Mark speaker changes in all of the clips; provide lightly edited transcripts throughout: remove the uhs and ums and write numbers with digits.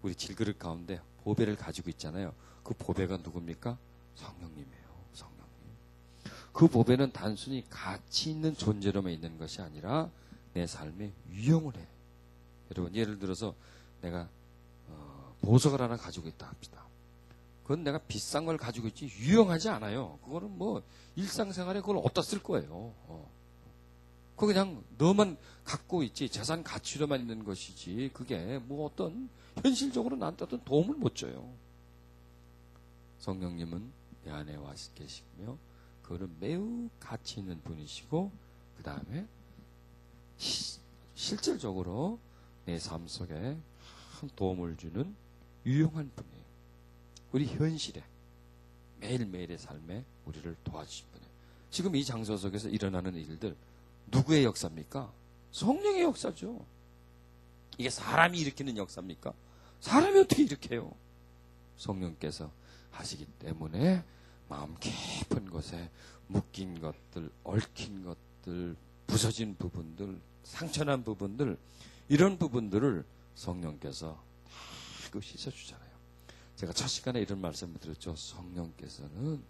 Speaker 1: 우리 질그릇 가운데 보배를 가지고 있잖아요. 그 보배가 누굽니까? 성령님이에요. 성령님. 그 보배는 단순히 가치 있는 존재로만 있는 것이 아니라 내 삶에 유용을 해. 여러분, 예를 들어서 내가 보석을 하나 가지고 있다 합시다. 그건 내가 비싼 걸 가지고 있지 유용하지 않아요. 그거는 뭐 일상생활에 그걸 어디다 쓸 거예요. 그거 그냥 너만 갖고 있지 재산 가치로만 있는 것이지 그게 뭐 어떤 현실적으로 나한테 어떤 도움을 못 줘요. 성령님은 내 안에 와 계시며 그거는 매우 가치 있는 분이시고 그 다음에 실질적으로 내 삶 속에 큰 도움을 주는 유용한 분이에요. 우리 현실에 매일매일의 삶에 우리를 도와주신 분이에요. 지금 이 장소 속에서 일어나는 일들 누구의 역사입니까? 성령의 역사죠. 이게 사람이 일으키는 역사입니까? 사람이 어떻게 일으켜요? 성령께서 하시기 때문에 마음 깊은 곳에 묶인 것들, 얽힌 것들, 부서진 부분들, 상처난 부분들, 이런 부분들을 성령께서 다 씻어주잖아요. 제가 첫 시간에 이런 말씀을 드렸죠. 성령께서는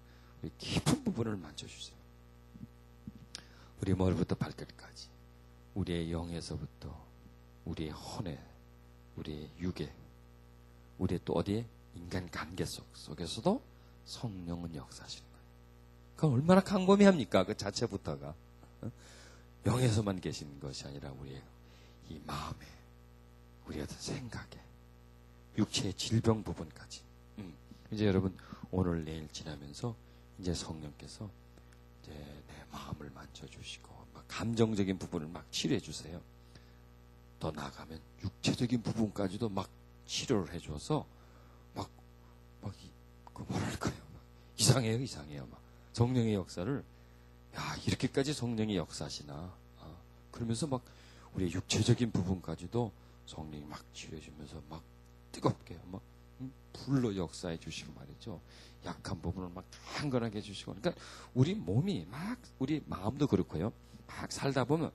Speaker 1: 우리 깊은 부분을 만져주세요. 우리 머리부터 발끝까지, 우리의 영에서부터 우리의 혼에, 우리의 육에, 우리의 또 어디에 인간 관계 속에서도 성령은 역사하시는 거예요. 그건 얼마나 광범위합니까? 그 자체부터가. 영에서만 계시는 것이 아니라 우리의 이 마음에, 우리의 어떤 생각에, 육체의 질병 부분까지. 이제 여러분 오늘 내일 지나면서 이제 성령께서 이제 내 마음을 만져주시고 막 감정적인 부분을 막 치료해 주세요. 더 나아가면 육체적인 부분까지도 막 치료를 해줘서 그 뭐랄까요? 이상해요. 막 성령의 역사를 이렇게까지 성령이 역사하시나. 그러면서 막 우리의 육체적인 부분까지도 성령이 막 치료해주면서 막 뜨겁게 막 불로 역사해 주시고 말이죠. 약한 부분을 막 강건하게 해주시고. 그러니까 우리 몸이 막 우리 마음도 그렇고요. 막 살다 보면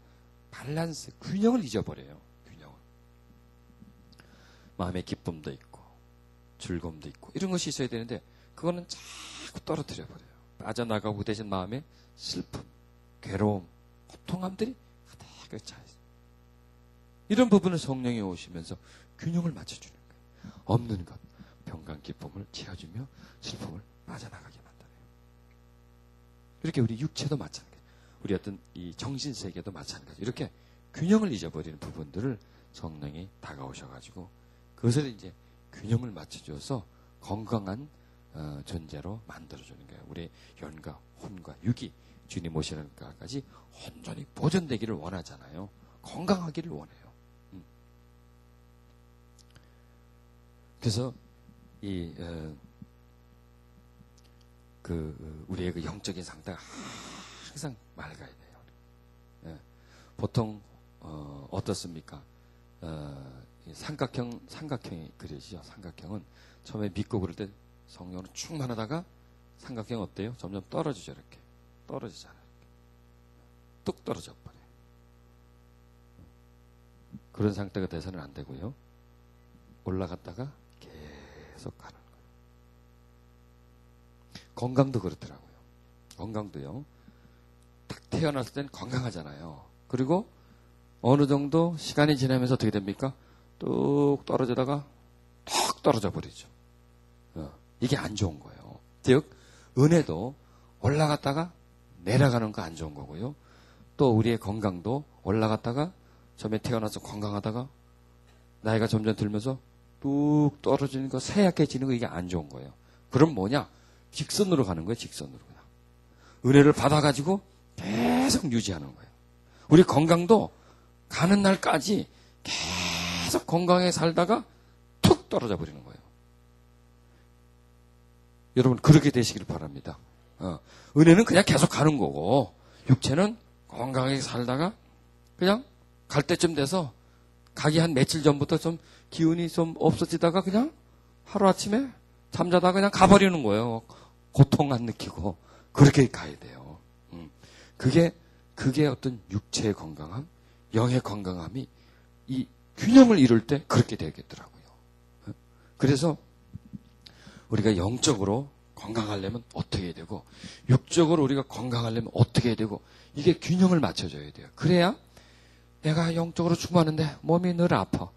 Speaker 1: 밸런스, 균형을 잊어버려요. 균형을. 마음의 기쁨도 있고 즐거움도 있고 이런 것이 있어야 되는데 그거는 자꾸 떨어뜨려 버려요. 빠져나가고 대신 마음에 슬픔, 괴로움, 고통함들이 가득 차 있어요. 이런 부분을 성령이 오시면서 균형을 맞춰주는 거예요. 없는 것, 평강, 기쁨을 채워주며 슬픔을 빠져나가게 만들어요. 이렇게 우리 육체도 마찬가지, 우리 어떤 이 정신세계도 마찬가지. 이렇게 균형을 잊어버리는 부분들을 성령이 다가오셔가지고 그것을 이제 균형을 맞춰줘서 건강한 존재로 만들어주는 거예요. 우리 영과 혼과 육이 주님 오시는 까지 온전히 보존되기를 원하잖아요. 건강하기를 원해요. 그래서 우리의 그 영적인 상태가 항상 맑아야 돼요. 보통 어떻습니까? 삼각형이 그려지죠. 삼각형은 처음에 믿고 그럴 때 성령은 충만하다가 삼각형 어때요? 점점 떨어지죠. 이렇게 떨어지잖아요. 뚝 떨어져 버려요. 그런 상태가 돼서는 안 되고요. 올라갔다가 계속 가는 거예요. 건강도 그렇더라고요. 건강도요. 딱 태어났을 땐 건강하잖아요. 그리고 어느 정도 시간이 지나면서 어떻게 됩니까? 뚝 떨어지다가 턱 떨어져 버리죠. 이게 안 좋은 거예요. 즉 은혜도 올라갔다가 내려가는 거 안 좋은 거고요. 또 우리의 건강도 올라갔다가 처음에 태어나서 건강하다가 나이가 점점 들면서 뚝 떨어지는 거, 쇠약해지는 거, 이게 안 좋은 거예요. 그럼 뭐냐? 직선으로 가는 거예요. 직선으로. 그냥. 은혜를 받아가지고 계속 유지하는 거예요. 우리 건강도 가는 날까지 계속 건강하게 살다가 툭 떨어져 버리는 거예요. 여러분 그렇게 되시길 바랍니다. 은혜는 그냥 계속 가는 거고 육체는 건강하게 살다가 그냥 갈 때쯤 돼서 가기 한 며칠 전부터 좀 기운이 좀 없어지다가 그냥 하루아침에 잠자다가 그냥 가버리는 거예요. 고통 안 느끼고. 그렇게 가야 돼요. 그게 어떤 육체의 건강함, 영의 건강함이 이 균형을 이룰 때 그렇게 되겠더라고요. 그래서 우리가 영적으로 건강하려면 어떻게 해야 되고 육적으로 우리가 건강하려면 어떻게 해야 되고 이게 균형을 맞춰줘야 돼요. 그래야 내가 영적으로 충만한데 몸이 늘 아파.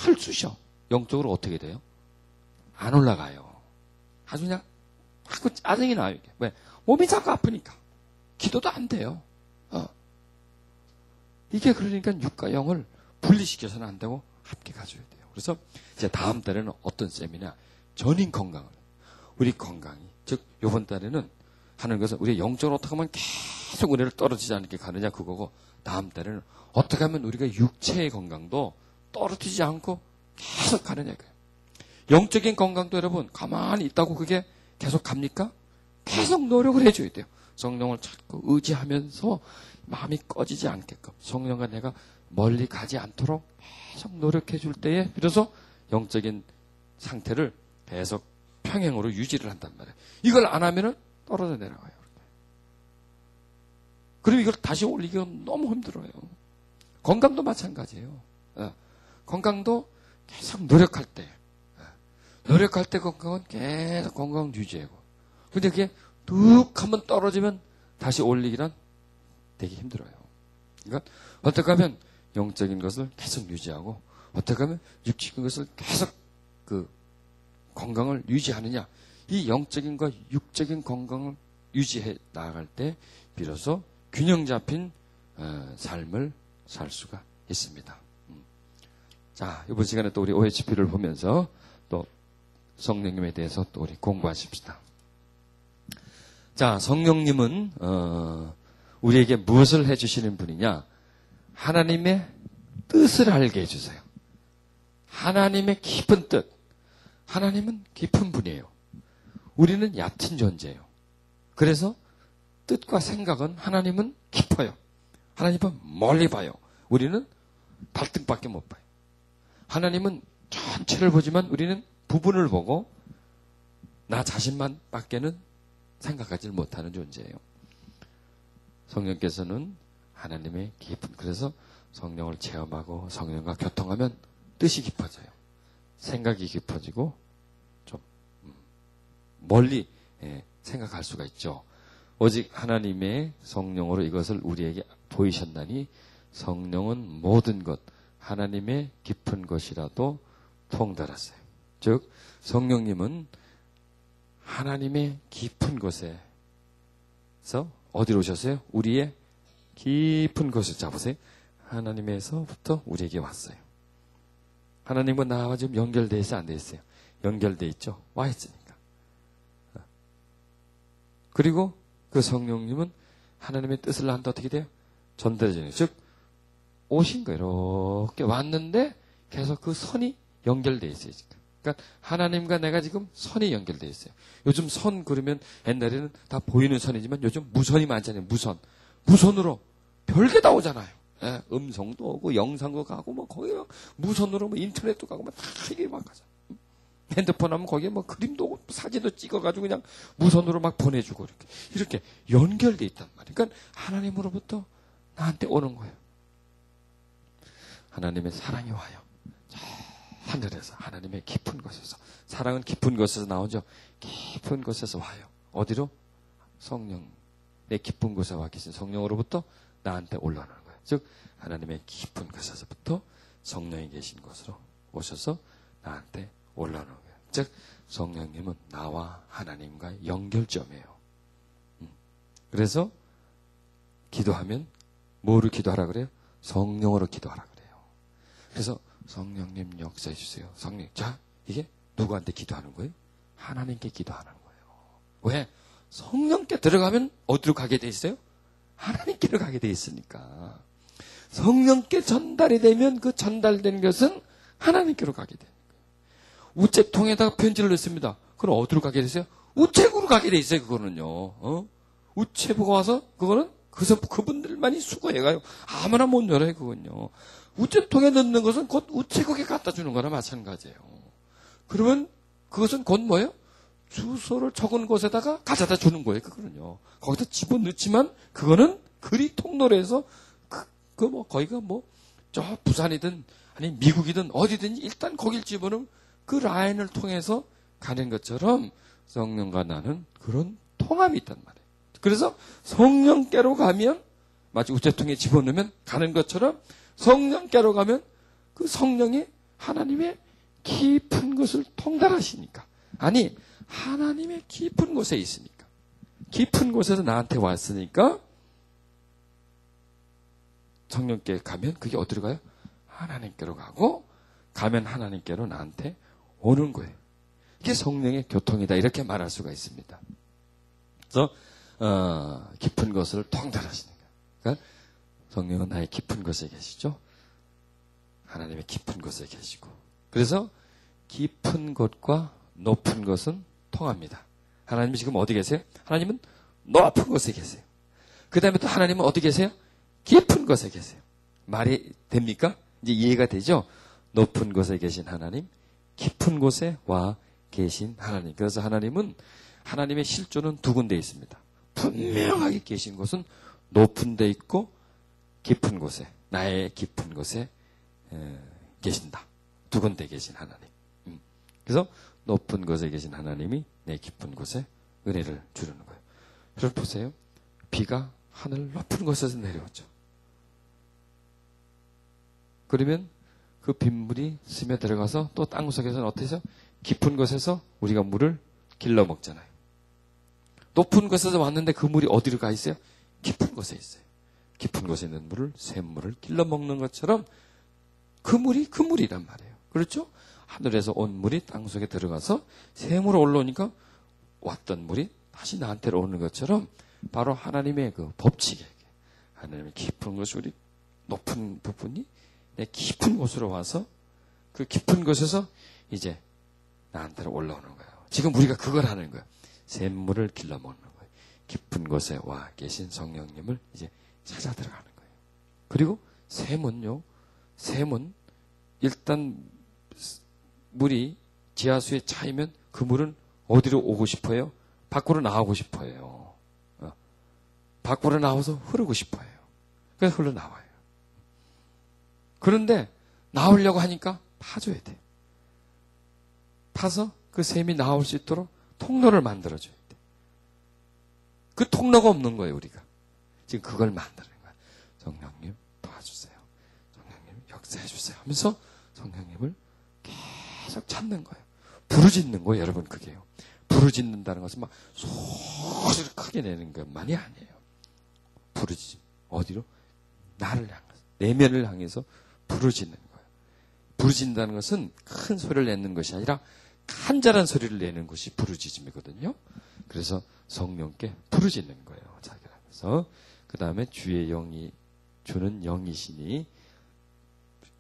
Speaker 1: 늘 쑤셔. 영적으로 어떻게 돼요? 안 올라가요. 아주 그냥 자꾸 짜증이 나요. 이게. 왜? 몸이 자꾸 아프니까. 기도도 안 돼요. 이게 그러니까 육과 영을 분리시켜서는 안 되고 함께 가져야 돼요. 그래서 이제 다음 달에는 어떤 셈이냐? 전인 건강을. 우리 건강이. 즉, 요번 달에는 하는 것은 우리 영적으로 어떻게 하면 계속 은혜를 떨어지지 않게 가느냐 그거고, 다음 달에는 어떻게 하면 우리가 육체의 건강도 떨어지지 않고 계속 가느냐 이거예요. 영적인 건강도 여러분 가만히 있다고 그게 계속 갑니까? 계속 노력을 해줘야 돼요. 성령을 찾고 의지하면서 마음이 꺼지지 않게끔 성령과 내가 멀리 가지 않도록 계속 노력해 줄 때에 비로소 영적인 상태를 계속 평행으로 유지를 한단 말이에요. 이걸 안 하면은 떨어져 내려가요. 그리고 이걸 다시 올리기가 너무 힘들어요. 건강도 마찬가지예요. 건강도 계속 노력할 때 건강은 계속 건강 유지하고. 근데 그게 뚝 한번 떨어지면 다시 올리기란 되게 힘들어요. 그러니까 어떻게 하면 영적인 것을 계속 유지하고 어떻게 하면 육적인 것을 계속 그 건강을 유지하느냐. 이 영적인과 육적인 건강을 유지해 나아갈 때 비로소 균형 잡힌 삶을 살 수가 있습니다. 자, 이번 시간에 또 우리 OHP를 보면서 또 성령님에 대해서 또 우리 공부하십시다. 자, 성령님은 우리에게 무엇을 해주시는 분이냐? 하나님의 뜻을 알게 해주세요. 하나님의 깊은 뜻. 하나님은 깊은 분이에요. 우리는 얕은 존재예요. 그래서 뜻과 생각은 하나님은 깊어요. 하나님은 멀리 봐요. 우리는 발등밖에 못 봐요. 하나님은 전체를 보지만 우리는 부분을 보고 나 자신만 밖에는 생각하지 못하는 존재예요. 성령께서는 하나님의 깊은, 그래서 성령을 체험하고 성령과 교통하면 뜻이 깊어져요. 생각이 깊어지고 좀 멀리 생각할 수가 있죠. 오직 하나님의 성령으로 이것을 우리에게 보이셨나니 성령은 모든 것 하나님의 깊은 것이라도 통달하세요. 즉 성령님은 하나님의 깊은 곳에서 어디로 오셨어요? 우리의 깊은 곳을 잡으세요. 하나님에서부터 우리에게 왔어요. 하나님과 나와 지금 연결되어 있어 안 되어 있어요? 연결되어 있죠. 와 있으니까. 그리고 그 성령님은 하나님의 뜻을 나한테 어떻게 돼요? 전달해주는. 즉 오신 거예요. 이렇게 왔는데 계속 그 선이 연결되어 있어요. 그러니까 하나님과 내가 지금 선이 연결되어 있어요. 요즘 선 그러면 옛날에는 다 보이는 선이지만 요즘 무선이 많잖아요. 무선으로 별게 다 오잖아요. 예, 음성도 오고 영상도 가고 뭐 거기 막 무선으로 뭐 인터넷도 가고 뭐 다 이게 막 가잖아. 핸드폰 하면 거기에 뭐 그림도 오고 사진도 찍어가지고 그냥 무선으로 막 보내주고 이렇게 연결돼 있단 말이에요. 그러니까 하나님으로부터 나한테 오는 거예요. 하나님의 사랑이 와요. 저 하늘에서 하나님의 깊은 곳에서. 사랑은 깊은 곳에서 나오죠. 깊은 곳에서 와요. 어디로? 성령. 내 깊은 곳에 와 계신 성령으로부터 나한테 올라오는 거예요. 즉 하나님의 깊은 곳에서부터 성령이 계신 곳으로 오셔서 나한테 올라오는 거예요. 즉 성령님은 나와 하나님과 연결점이에요. 그래서 기도하면 뭐를 기도하라 그래요? 성령으로 기도하라 그래요. 그래서 성령님 역사해 주세요. 성령. 자, 이게 누구한테 기도하는 거예요? 하나님께 기도하는 거예요. 왜? 성령께 들어가면 어디로 가게 돼 있어요? 하나님께로 가게 돼 있으니까. 성령께 전달이 되면 그 전달된 것은 하나님께로 가게 돼요. 우체통에다가 편지를 넣습니다. 그럼 어디로 가게 되세요? 우체국으로 가게 돼 있어요. 그거는요. 우체부가 와서 그거는 그분들만이 수거해가요. 아무나 못 열어요. 그건요. 우체통에 넣는 것은 곧 우체국에 갖다 주는 거나 마찬가지예요. 그러면 그것은 곧 뭐예요? 주소를 적은 곳에다가 가져다 주는 거예요. 그거는요. 거기다 집어넣지만 그거는 그리 통로로 해서 거기가 저 부산이든 아니 미국이든 어디든지 일단 거길 집어넣으면 그 라인을 통해서 가는 것처럼 성령과 나는 그런 통함이 있단 말이에요. 그래서 성령께로 가면 마치 우체통에 집어넣으면 가는 것처럼 성령께로 가면 그 성령이 하나님의 깊은 것을 통달하시니까. 아니, 하나님의 깊은 곳에 있으니까. 깊은 곳에서 나한테 왔으니까 성령께 가면 그게 어디로 가요? 하나님께로 가고 가면 하나님께로 나한테 오는 거예요. 이게 성령의 교통이다 이렇게 말할 수가 있습니다. 그래서 깊은 것을 통달하시니까. 그러니까 성령은 나의 깊은 곳에 계시죠. 하나님의 깊은 곳에 계시고. 그래서 깊은 곳과 높은 것은 통합니다. 하나님이 지금 어디 계세요? 하나님은 높은 곳에 계세요. 그 다음에 또 하나님은 어디 계세요? 깊은 곳에 계세요. 말이 됩니까? 이제 이해가 되죠? 높은 곳에 계신 하나님, 깊은 곳에 와 계신 하나님. 그래서 하나님은 하나님의 실존은 두 군데 있습니다. 분명하게 계신 곳은 높은 데 있고 깊은 곳에, 나의 깊은 곳에 계신다. 두 군데 계신 하나님. 그래서 높은 곳에 계신 하나님이 내 깊은 곳에 은혜를 주르는 거예요. 여러분 보세요. 비가 하늘 높은 곳에서 내려오죠. 그러면 그 빗물이 스며들어가서 또 땅속에서는 어때서? 깊은 곳에서 우리가 물을 길러 먹잖아요. 높은 곳에서 왔는데 그 물이 어디로 가 있어요? 깊은 곳에 있어요. 깊은 곳에 있는 물을, 샘물을 길러 먹는 것처럼 그 물이 그 물이란 말이에요. 그렇죠? 하늘에서 온 물이 땅속에 들어가서 샘으로 올라오니까 왔던 물이 다시 나한테로 오는 것처럼 바로 하나님의 그 법칙에 하나님의 깊은 곳이 우리 높은 부분이 내 깊은 곳으로 와서 그 깊은 곳에서 이제 나한테로 올라오는 거예요. 지금 우리가 그걸 하는 거예요. 샘물을 길러 먹는 거예요. 깊은 곳에 와 계신 성령님을 이제 찾아 들어가는 거예요. 그리고 샘은요. 샘은 일단 물이 지하수에 차이면 그 물은 어디로 오고 싶어요? 밖으로 나오고 싶어요. 밖으로 나와서 흐르고 싶어요. 그래서 흘러나와요. 그런데 나오려고 하니까 파줘야 돼요. 파서 그 샘이 나올 수 있도록 통로를 만들어줘야 돼요. 그 통로가 없는 거예요, 우리가. 지금 그걸 만드는 거예요. 성령님 도와주세요. 성령님 역사해주세요 하면서 성령님을 계속 찾는 거예요. 부르짖는 거예요, 여러분. 그게요. 부르짖는다는 것은 막 소리를 크게 내는 것만이 아니에요. 부르짖음. 어디로? 나를 향해서, 내면을 향해서 부르짖는 거예요. 부르짖는다는 것은 큰 소리를 내는 것이 아니라 간절한 소리를 내는 것이 부르짖음이거든요. 그래서 성령께 부르짖는 거예요. 자기를 하면서. 그 다음에 주의 영이 주는 영이시니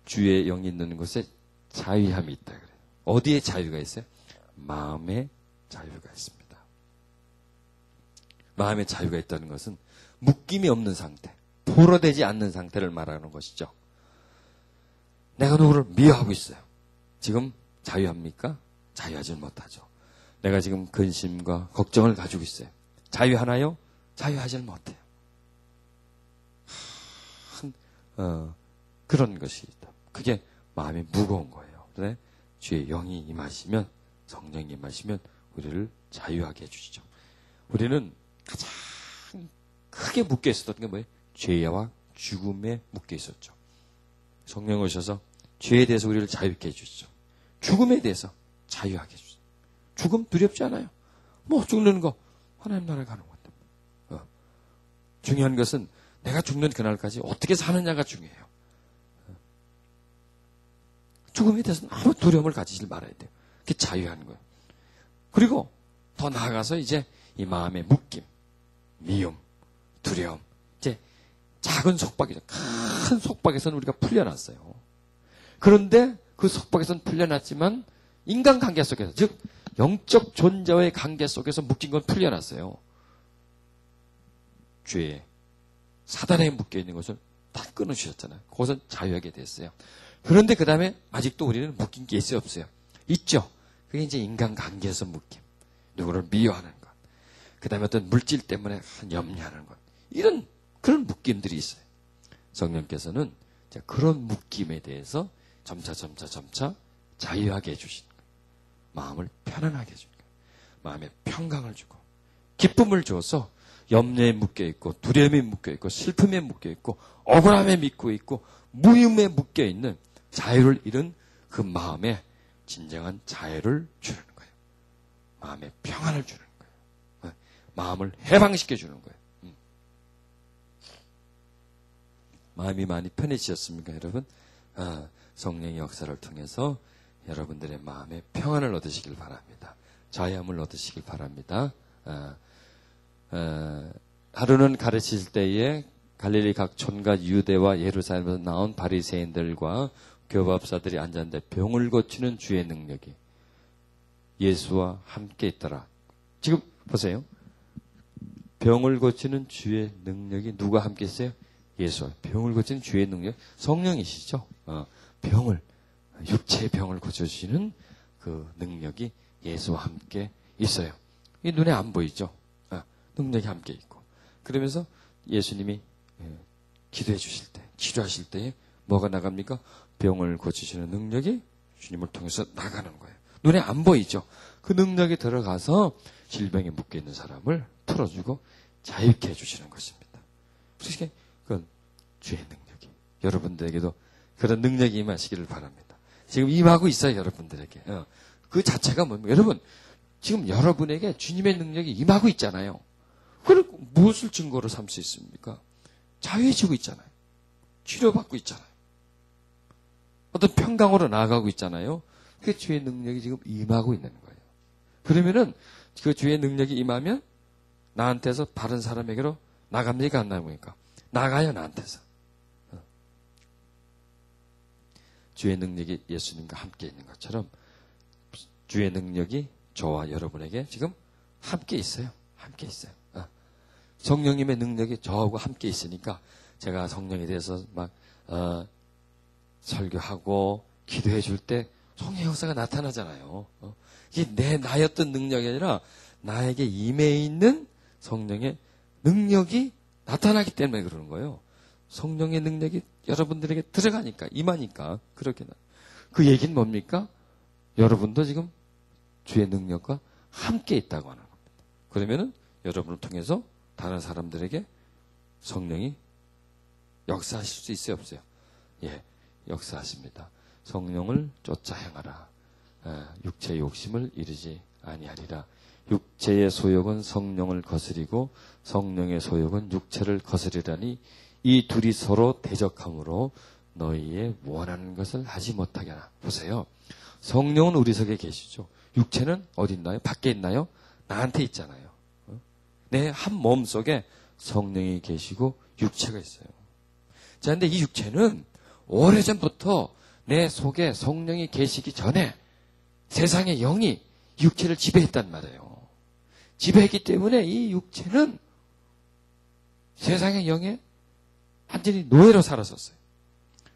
Speaker 1: 주의 영이 있는 곳에 자유함이 있다 그래요. 어디에 자유가 있어요? 마음에 자유가 있습니다. 마음에 자유가 있다는 것은 묶임이 없는 상태, 포로되지 않는 상태를 말하는 것이죠. 내가 누구를 미워하고 있어요. 지금 자유합니까? 자유하지 못하죠. 내가 지금 근심과 걱정을 가지고 있어요. 자유하나요? 자유하지 못해요. 그런 것이 있다. 그게 마음이 무거운 거예요. 그런데 주의 영이 임하시면, 성령이 임하시면 우리를 자유하게 해주시죠. 우리는 가장 크게 묶여 있었던 게 뭐예요? 죄와 죽음에 묶여 있었죠. 성령 오셔서 죄에 대해서 우리를 자유케 해주시죠. 죽음에 대해서 자유하게 해주시죠. 죽음 두렵지 않아요. 뭐 죽는 거 하나님 나라에 가는 건데. 중요한 것은 내가 죽는 그날까지 어떻게 사느냐가 중요해요. 죽음에 대해서는 아무 두려움을 가지지 말아야 돼요. 그게 자유한 거예요. 그리고 더 나아가서 이제 이 마음의 묶임, 미움, 두려움, 이제 작은 속박이죠. 큰 속박에서는 우리가 풀려났어요. 그런데 그 속박에서는 풀려났지만 인간관계 속에서, 즉 영적 존재와의 관계 속에서 묶인 건 풀려났어요. 죄에, 사단에 묶여있는 것을 다 끊어주셨잖아요. 그것은 자유하게 됐어요. 그런데 그 다음에 아직도 우리는 묶인 게 있어요, 없어요? 있죠. 그게 이제 인간관계에서 묶임. 누구를 미워하는 것. 그 다음에 어떤 물질 때문에 염려하는 것. 이런 그런 묶임들이 있어요. 성령께서는 그런 묶임에 대해서 점차 자유하게 해주시는 거예요. 마음을 편안하게 해주는 거예요. 마음에 평강을 주고 기쁨을 줘서 염려에 묶여있고 두려움에 묶여있고 슬픔에 묶여있고 억울함에 묶여있고 무임에 묶여있는 자유를 잃은 그 마음에 진정한 자유를 주는 거예요. 마음에 평안을 주는 거예요. 마음을 해방시켜 주는 거예요. 마음이 많이 편해지셨습니까, 여러분? 성령의 역사를 통해서 여러분들의 마음에 평안을 얻으시길 바랍니다. 자유함을 얻으시길 바랍니다. 하루는 가르칠 때에 갈릴리 각 촌과 유대와 예루살렘에서 나온 바리새인들과 교법사들이 앉았는데 병을 고치는 주의 능력이 예수와 함께 있더라. 지금 보세요. 병을 고치는 주의 능력이 누가 함께 있어요? 예수와. 병을 고치는 주의 능력, 성령이시죠. 병을, 육체의 병을 고쳐주시는 그 능력이 예수와 함께 있어요. 이 눈에 안 보이죠. 능력이 함께 있고. 그러면서 예수님이 기도해 주실 때, 치료하실 때에 뭐가 나갑니까? 병을 고치시는 능력이 주님을 통해서 나가는 거예요. 눈에 안 보이죠. 그 능력이 들어가서 질병에 묶여있는 사람을 풀어주고 자유케 해주시는 것입니다. 그래서 그건 주의 능력이 여러분들에게도 그런 능력이 임하시기를 바랍니다. 지금 임하고 있어요, 여러분들에게. 그 자체가 뭡니까? 여러분, 지금 여러분에게 주님의 능력이 임하고 있잖아요. 그리고 무엇을 증거로 삼을 수 있습니까? 자유해지고 있잖아요. 치료받고 있잖아요. 어떤 평강으로 나아가고 있잖아요. 그 주의 능력이 지금 임하고 있는 거예요. 그러면은 그 주의 능력이 임하면 나한테서 다른 사람에게로 나갑니까? 안 나갑니까? 나가요, 나한테서. 주의 능력이 예수님과 함께 있는 것처럼 주의 능력이 저와 여러분에게 지금 함께 있어요. 함께 있어요. 성령님의 능력이 저하고 함께 있으니까 제가 성령에 대해서 막 설교하고 기도해 줄 때 성령의 역사가 나타나잖아요. 이게 나였던 능력이 아니라 나에게 임해 있는 성령의 능력이 나타나기 때문에 그러는 거예요. 성령의 능력이 여러분들에게 들어가니까, 임하니까 그렇게. 그 얘기는 뭡니까? 여러분도 지금 주의 능력과 함께 있다고 하는 겁니다. 그러면은 여러분을 통해서 다른 사람들에게 성령이 역사하실 수 있어요, 없어요? 예, 역사하십니다. 성령을 쫓아 행하라. 육체의 욕심을 이루지 아니하리라. 육체의 소욕은 성령을 거스리고 성령의 소욕은 육체를 거스리라니 이 둘이 서로 대적함으로 너희의 원하는 것을 하지 못하게 하라. 보세요. 성령은 우리 속에 계시죠. 육체는 어디 있나요? 밖에 있나요? 나한테 있잖아요. 내 한 몸 속에 성령이 계시고 육체가 있어요. 자, 근데 이 육체는 오래전부터 내 속에 성령이 계시기 전에 세상의 영이 육체를 지배했단 말이에요. 지배했기 때문에 이 육체는 세상의 영에 완전히 노예로 살았었어요.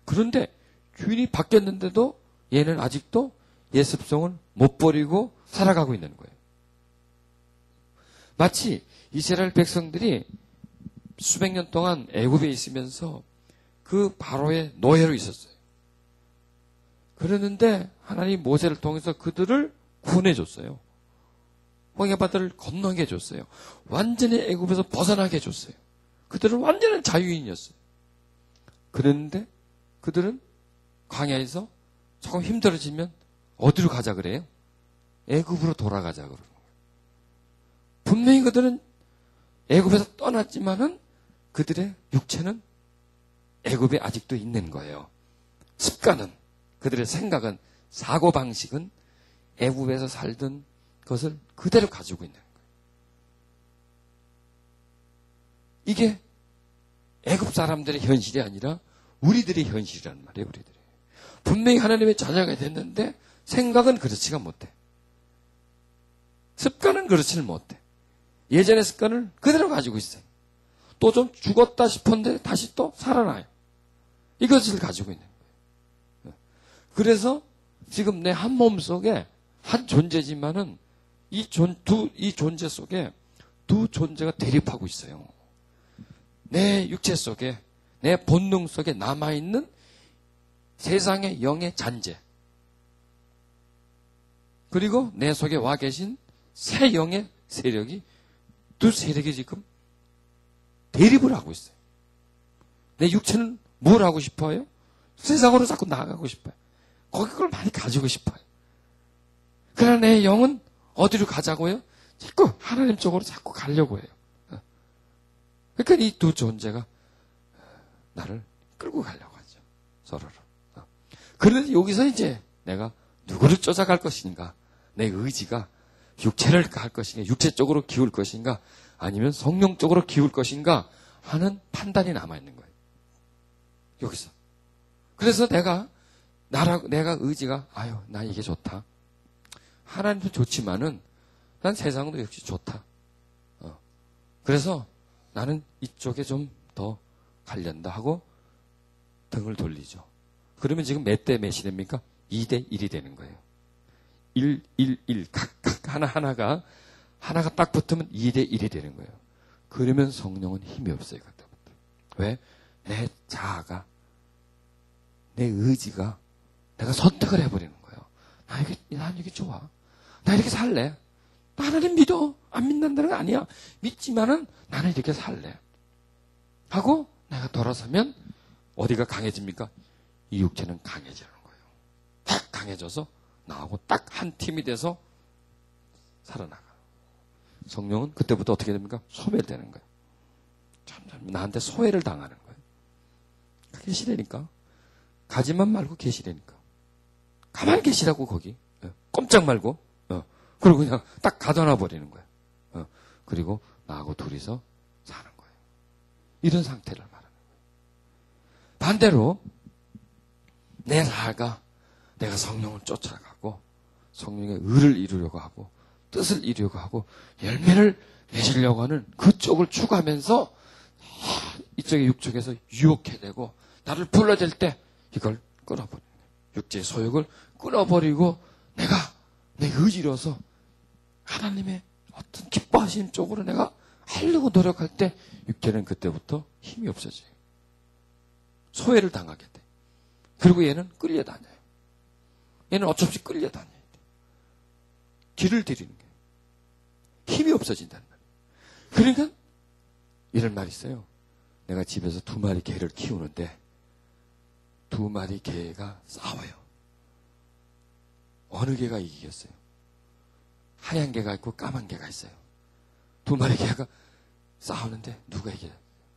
Speaker 1: 그런데 주인이 바뀌었는데도 얘는 아직도 옛 습성을 못 버리고 살아가고 있는 거예요. 마치 이스라엘 백성들이 수백 년 동안 애굽에 있으면서 그 바로의 노예로 있었어요. 그랬는데 하나님 모세를 통해서 그들을 구원해 줬어요. 홍해 바다를 건너게 해줬어요. 완전히 애굽에서 벗어나게 해줬어요. 그들은 완전한 자유인이었어요. 그랬는데 그들은 광야에서 조금 힘들어지면 어디로 가자 그래요? 애굽으로 돌아가자 그러는 거예요. 분명히 그들은 애굽에서 떠났지만은 그들의 육체는 애굽에 아직도 있는 거예요. 습관은, 그들의 생각은, 사고방식은 애굽에서 살던 것을 그대로 가지고 있는 거예요. 이게 애굽 사람들의 현실이 아니라 우리들의 현실이란 말이에요. 우리들이. 분명히 하나님의 자녀가 됐는데 생각은 그렇지가 못해. 습관은 그렇지는 못해. 예전의 습관을 그대로 가지고 있어요. 또 좀 죽었다 싶었는데 다시 또 살아나요. 이것을 가지고 있는 거예요. 그래서 지금 내 한 몸 속에 한 존재지만은 이 존재 속에 두 존재가 대립하고 있어요. 내 육체 속에, 내 본능 속에 남아있는 세상의 영의 잔재. 그리고 내 속에 와 계신 새 영의 세력이, 두 세력이 지금 대립을 하고 있어요. 내 육체는 뭘 하고 싶어요? 세상으로 자꾸 나아가고 싶어요. 거기 걸 많이 가지고 싶어요. 그러나 내 영은 어디로 가자고요? 자꾸 하나님 쪽으로 자꾸 가려고 해요. 그러니까 이 두 존재가 나를 끌고 가려고 하죠. 서로를. 그런데 여기서 이제 내가 누구를 쫓아갈 것인가? 내 의지가 육체를 갈 것인가? 육체 쪽으로 기울 것인가? 아니면 성령 쪽으로 기울 것인가? 하는 판단이 남아있는 거예요. 여기서. 그래서 내가 의지가, 아유, 나 이게 좋다. 하나님도 좋지만은, 난 세상도 역시 좋다. 그래서 나는 이쪽에 좀 더 가련다 하고 등을 돌리죠. 그러면 지금 몇 대 몇이 됩니까? 2대 1이 되는 거예요. 1, 1, 1. 각 하나가 딱 붙으면 2대 1이 되는 거예요. 그러면 성령은 힘이 없어요. 그때부터. 왜? 내 자아가, 내 의지가, 내가 선택을 해버리는 거예요. 난 이게 좋아. 나 이렇게 살래. 나 하나님 믿어. 안 믿는다는 거 아니야. 믿지만은 나는 이렇게 살래. 하고 내가 돌아서면 어디가 강해집니까? 이 육체는 강해지는 거예요. 딱 강해져서 나하고 딱 한 팀이 돼서 살아나가. 성령은 그때부터 어떻게 됩니까? 소멸되는 거예요. 참 나한테 소외를 당하는 거예요. 계시라니까. 가지만 말고 계시라니까. 가만히 계시라고 거기. 꼼짝 말고. 그리고 그냥 딱 가둬놔 버리는 거예요. 그리고 나하고 둘이서 사는 거예요. 이런 상태를 말하는 거예요. 반대로 내 자아가 내가 성령을 쫓아가고 성령의 의를 이루려고 하고 뜻을 이루려고 하고 열매를 맺으려고 하는 그쪽을 추구하면서 이쪽의 육쪽에서 유혹해내고 나를 불러댈 때 이걸 끊어버리는 거예요. 육체의 소욕을 끊어버리고 내가 내 의지로서 하나님의 어떤 기뻐하시는 쪽으로 내가 하려고 노력할 때 육체는 그때부터 힘이 없어져요. 소외를 당하게 돼. 그리고 얘는 끌려다녀요. 얘는 어쩔 수 없이 끌려다녀야 돼. 길을 들이는 거예요. 힘이 없어진다는 말이에요. 그러니까 이런 말이 있어요. 내가 집에서 2마리 개를 키우는데 2마리 개가 싸워요. 어느 개가 이기겠어요? 하얀 개가 있고 까만 개가 있어요. 2마리 개가 싸우는데 누가 이겨요?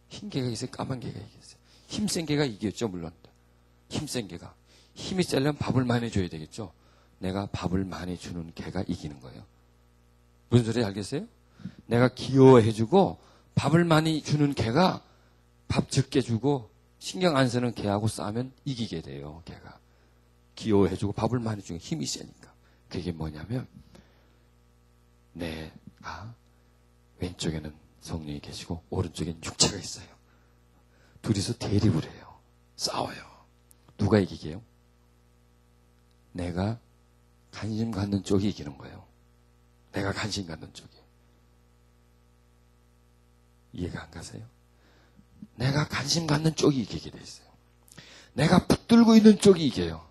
Speaker 1: 흰 개가 이겼어요? 까만 개가 이겼어요? 힘센 개가 이겼죠, 물론. 힘센 개가. 힘이 세려면 밥을 많이 줘야 되겠죠. 내가 밥을 많이 주는 개가 이기는 거예요. 무슨 소리 알겠어요? 내가 귀여워해주고 밥을 많이 주는 개가 밥 적게 주고 신경 안 쓰는 개하고 싸우면 이기게 돼요, 개가. 귀여워해주고 밥을 많이 주는 힘이 세니까. 그게 뭐냐면 내가 왼쪽에는 성령이 계시고 오른쪽에는 육체가 있어요. 둘이서 대립을 해요. 싸워요. 누가 이기게요? 내가 관심 갖는 쪽이 이기는 거예요. 내가 관심 갖는 쪽이. 이해가 안 가세요? 내가 관심 갖는 쪽이 이기게 돼 있어요. 내가 붙들고 있는 쪽이 이겨요.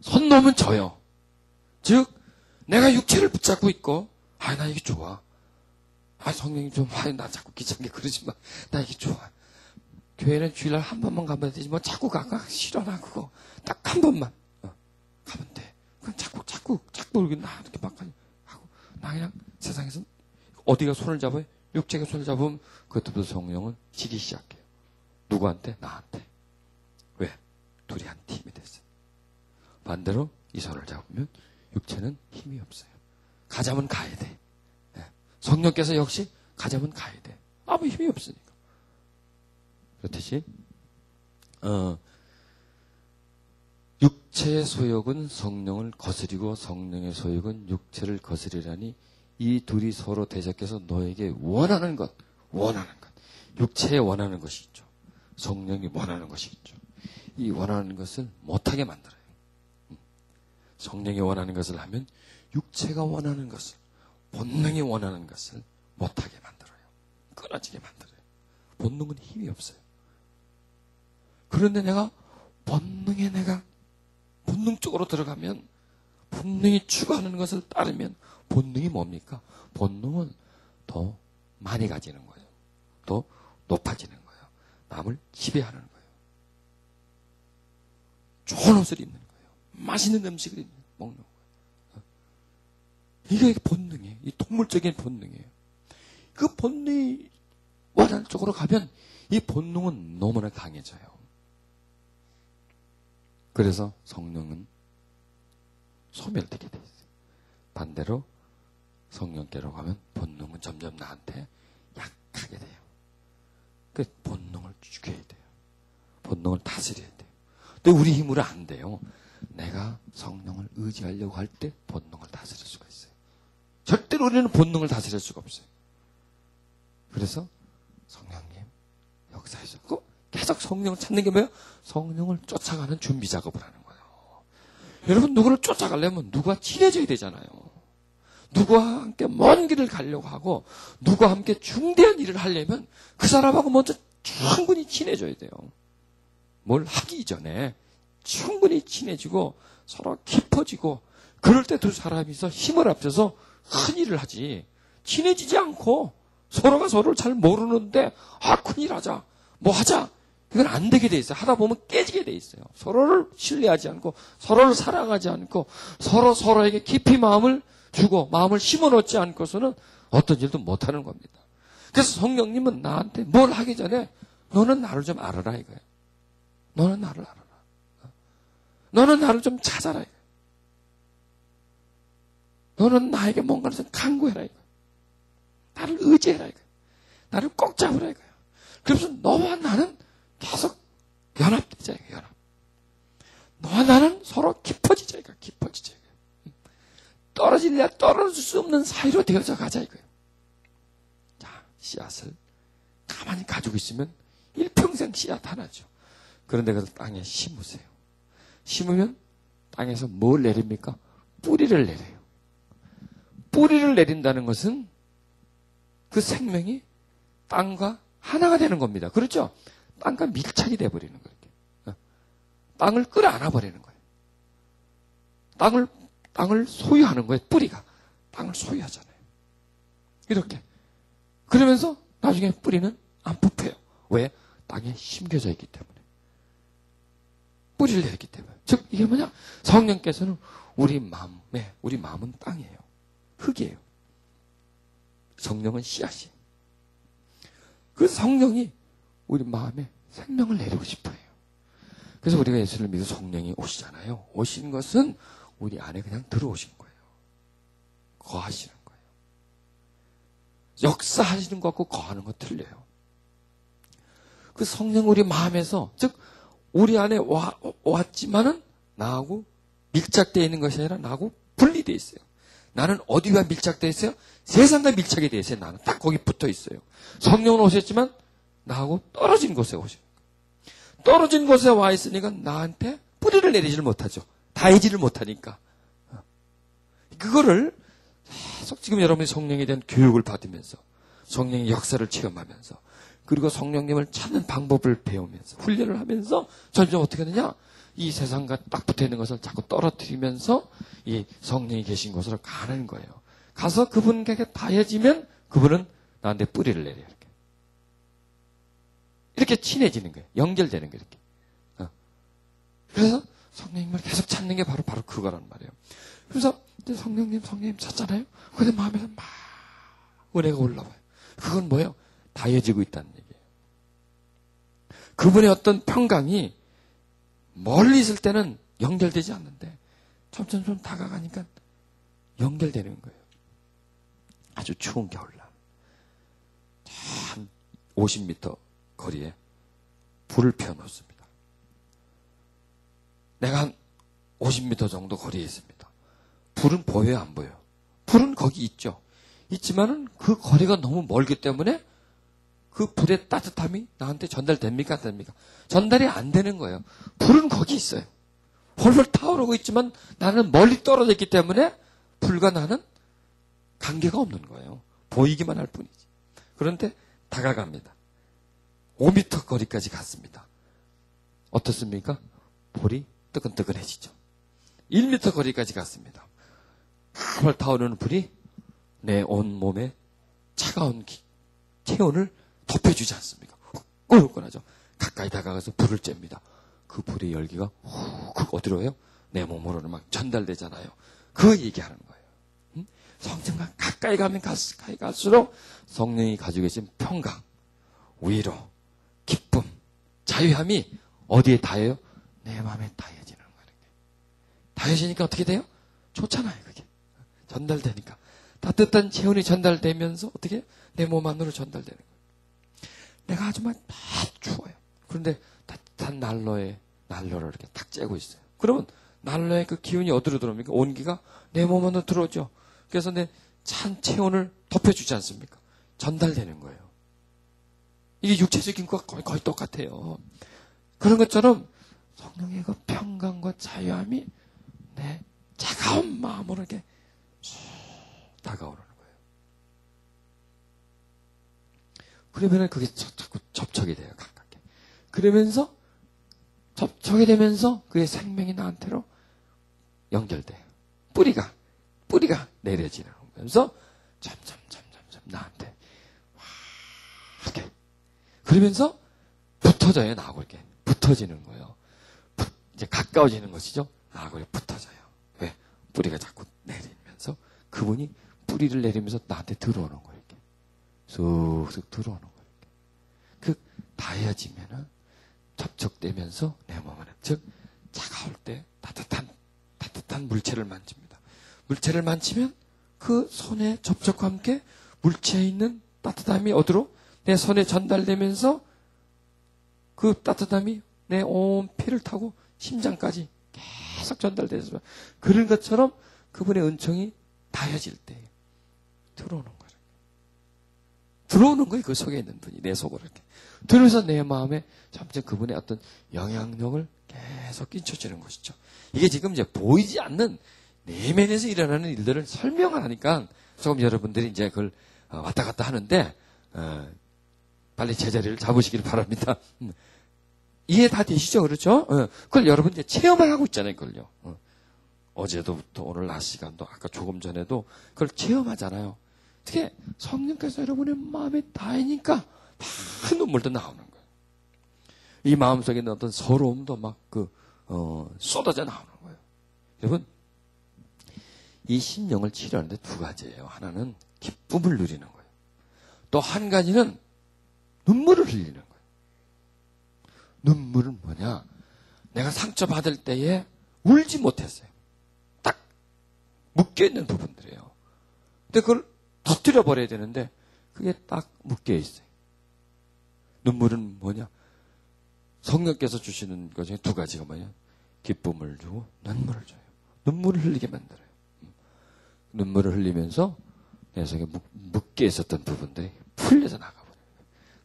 Speaker 1: 손 놓으면 져요. 즉 내가 육체를 붙잡고 있고 나 이게 좋아. 성령이 좀 나 자꾸 귀찮게 그러지 마. 나 이게 좋아. 교회는 주일날 한 번만 가면 되지 뭐 자꾸 가가 싫어 나 그거. 딱 한 번만 가면 돼. 그럼 자꾸 이렇게 나 이렇게 막 하고 나 그냥 세상에서 어디가 손을 잡아요? 육체가 손을 잡으면 그때부터 성령은 지기 시작해요. 누구한테? 나한테. 왜? 둘이 한 팀이 됐어요. 반대로 이 손을 잡으면 육체는 힘이 없어요. 가자면 가야 돼. 성령께서 역시 가자면 가야 돼. 아무 힘이 없으니까. 그렇듯이 육체의 소욕은 성령을 거스리고 성령의 소욕은 육체를 거스리라니 이 둘이 서로 대적해서 너에게 원하는 것. 육체에 원하는 것이 있죠. 성령이 원하는 것이 있죠. 이 원하는 것을 못하게 만들어요. 성령이 원하는 것을 하면 육체가 원하는 것을, 본능이 원하는 것을 못하게 만들어요. 끊어지게 만들어요. 본능은 힘이 없어요. 그런데 내가 본능 쪽으로 들어가면 본능이 추구하는 것을 따르면 본능이 뭡니까? 본능은 더 많이 가지는 거예요. 더 높아지는 거예요. 남을 지배하는 거예요. 좋은 옷을 입는 거예요. 맛있는 음식을 먹는 거예요. 이게 본능이에요. 이 동물적인 본능이에요. 그 본능이 원하는 쪽으로 가면 이 본능은 너무나 강해져요. 그래서 성령은 소멸되게 돼 있어요. 반대로 성령께로 가면 본능은 점점 나한테 약하게 돼요. 그 본능을 죽여야 돼요. 본능을 다스려야 돼요. 근데 우리 힘으로 안 돼요. 내가 성령을 의지하려고 할 때 본능을 다스릴 수가 있어요. 절대로 우리는 본능을 다스릴 수가 없어요. 그래서 성령님 역사에서 계속 성령을 찾는 게 뭐예요? 성령을 쫓아가는 준비 작업을 하는 거예요. 여러분, 누구를 쫓아가려면 누구와 친해져야 되잖아요. 누구와 함께 먼 길을 가려고 하고 누구와 함께 중대한 일을 하려면 그 사람하고 먼저 충분히 친해져야 돼요. 뭘 하기 전에 충분히 친해지고 서로 깊어지고, 그럴 때 두 사람이서 힘을 합쳐서 큰 일을 하지, 친해지지 않고 서로가 서로를 잘 모르는데 큰일 하자, 뭐 하자, 이건 안 되게 돼 있어요. 하다 보면 깨지게 돼 있어요. 서로를 신뢰하지 않고 서로를 사랑하지 않고 서로에게 깊이 마음을 주고 마음을 심어놓지 않고서는 어떤 일도 못하는 겁니다. 그래서 성령님은 나한테 뭘 하기 전에 너는 나를 좀 알아라 이거예요. 너는 나를 알아라. 너는 나를 좀 찾아라 이거예요. 너는 나에게 뭔가를 좀 강구해라 이거예요. 나를 의지해라 이거예요. 나를 꼭 잡으라 이거예요. 그래서 너와 나는 계속 연합되자 이거예요. 연합. 너와 나는 서로 깊어지자 이거예요. 깊어지자 이거예요. 떨어질래야 떨어질 수 없는 사이로 되어져 가자 이거예요. 자, 씨앗을 가만히 가지고 있으면 일평생 씨앗 하나죠. 그런데 그래서 땅에 심으세요. 심으면 땅에서 뭘 내립니까? 뿌리를 내려요. 뿌리를 내린다는 것은 그 생명이 땅과 하나가 되는 겁니다. 그렇죠? 땅과 밀착이 돼버리는 거예요. 땅을 끌어안아 버리는 거예요. 땅을 소유하는 거예요. 뿌리가 땅을 소유하잖아요. 이렇게. 그러면서 나중에 뿌리는 안 뽑혀요. 왜? 땅에 심겨져 있기 때문에. 뿌리를 내렸기 때문에. 즉 이게 뭐냐? 성령께서는 우리 마음은 땅이에요. 흙이에요. 성령은 씨앗이에요. 그 성령이 우리 마음에 생명을 내리고 싶어요. 그래서 우리가 예수를 믿어 성령이 오시잖아요. 오신 것은 우리 안에 그냥 들어오신 거예요. 거하시는 거예요. 역사하시는 것과 거하는 것 틀려요. 그 성령 우리 마음에서, 즉 우리 안에 왔지만은 나하고 밀착되어 있는 것이 아니라 나하고 분리되어 있어요. 나는 어디와 밀착되어 있어요? 세상과 밀착이 되어 있어요. 나는 딱 거기 붙어 있어요. 성령은 오셨지만 나하고 떨어진 곳에 오셔요. 떨어진 곳에 와 있으니까 나한테 뿌리를 내리지를 못하죠. 다이지를 못하니까. 그거를 계속 지금 여러분이 성령에 대한 교육을 받으면서 성령의 역사를 체험하면서 그리고 성령님을 찾는 방법을 배우면서 훈련을 하면서 점점 어떻게 되냐? 이 세상과 딱 붙어 있는 것을 자꾸 떨어뜨리면서 이 성령이 계신 곳으로 가는 거예요. 가서 그분에게 닿아지면 그분은 나한테 뿌리를 내려요. 이렇게 친해지는 거예요. 연결되는 거예요. 이렇게. 그래서 성령님을 계속 찾는 게 바로 그거란 말이에요. 그래서 이제 성령님 찾잖아요. 근데 마음에서 막 은혜가 올라와요. 그건 뭐예요? 다해지고 있다는 얘기예요. 그분의 어떤 평강이 멀리 있을 때는 연결되지 않는데 점점 좀 다가가니까 연결되는 거예요. 아주 추운 겨울날 한 50m 거리에 불을 피워놓습니다. 내가 한 50m 정도 거리에 있습니다. 불은 보여요, 안 보여요? 불은 거기 있죠. 있지만은 그 거리가 너무 멀기 때문에 그 불의 따뜻함이 나한테 전달됩니까? 안 됩니까? 전달이 안 되는 거예요. 불은 거기 있어요. 홀홀 타오르고 있지만 나는 멀리 떨어져 있기 때문에 불과 나는 관계가 없는 거예요. 보이기만 할 뿐이지. 그런데 다가갑니다. 5m 거리까지 갔습니다. 어떻습니까? 불이 뜨끈뜨끈해지죠. 1m 거리까지 갔습니다. 팔팔 타오르는 불이 내 온 몸에 차가운 체온을 덮여주지 않습니까? 꿀꿀하죠. 가까이 다가가서 불을 쬐입니다. 그 불의 열기가 훅 어디로 해요? 내 몸으로 막 전달되잖아요. 그 얘기하는 거예요. 성령과 가까이 가면 가까이 갈수록 성령이 가지고 계신 평강, 위로, 기쁨, 자유함이 어디에 닿아요? 내 마음에 닿아지는 거예요. 닿아지니까 어떻게 돼요? 좋잖아요, 그게. 전달되니까. 따뜻한 체온이 전달되면서 어떻게 내 몸 안으로 전달되는 거예요. 내가 아주 막 추워요. 그런데 따뜻한 난로를 이렇게 탁 쬐고 있어요. 그러면 난로의 그 기운이 어디로 들어옵니까? 온기가 내 몸 안으로 들어오죠. 그래서 내 찬 체온을 덮여주지 않습니까? 전달되는 거예요. 이게 육체적인 것과 거의 똑같아요. 그런 것처럼 성령의 그 평강과 자유함이 내 차가운 마음으로 이렇게 다가오는 거예요. 그러면 그게 자꾸 접촉이 돼요, 가깝게. 그러면서 접촉이 되면서 그의 생명이 나한테로 연결돼요. 뿌리가 내려지면서 점점 나한테 이렇게 그러면서 붙어져요, 나하고 이렇게 붙어지는 거예요. 이제 가까워지는 것이죠. 나하고 이렇게 붙어져요. 왜? 뿌리가 자꾸 내리면서 그분이 뿌리를 내리면서 나한테 들어오는 거예요. 이렇게 쑥쑥 들어오는 거예요. 그 닿아지면은 접촉되면서 내 몸 안에 즉 차가울 때 따뜻한 물체를 만집니다. 물체를 만지면 그 손의 접촉과 함께 물체에 있는 따뜻함이 어디로? 내 손에 전달되면서 그 따뜻함이 내 온 피를 타고 심장까지 계속 전달돼서 그런 것처럼 그분의 은총이 닿아질 때 들어오는 거예요. 들어오는 거예요. 그 속에 있는 분이 내 속으로 이렇게 들어서 내 마음에 점점 그분의 어떤 영향력을 계속 끼쳐주는 것이죠. 이게 지금 이제 보이지 않는 내면에서 일어나는 일들을 설명을 하니까 조금 여러분들이 이제 그걸 왔다 갔다 하는데 빨리 제자리를 잡으시길 바랍니다. 이해 다 되시죠? 그렇죠? 그걸 여러분 이제 체험을 하고 있잖아요. 그걸요. 어제도부터 오늘 낮 시간도 아까 조금 전에도 그걸 체험하잖아요. 어떻게 성령께서 여러분의 마음에 닿으니까 막 눈물도 나오는 거예요. 이 마음속에 있는 어떤 서러움도 막 쏟아져 나오는 거예요. 여러분 이 심령을 치료하는데 두 가지예요. 하나는 기쁨을 누리는 거예요. 또 한 가지는 눈물을 흘리는 거예요. 눈물은 뭐냐? 내가 상처받을 때에 울지 못했어요. 딱 묶여있는 부분들이에요. 근데 그걸 터뜨려 버려야 되는데 그게 딱 묶여있어요. 눈물은 뭐냐? 성령께서 주시는 것 중에 두 가지가 뭐냐? 기쁨을 주고 눈물을 줘요. 눈물을 흘리게 만들어요. 눈물을 흘리면서 내 속에 묶여 있었던 부분들이 풀려서 나가버려요.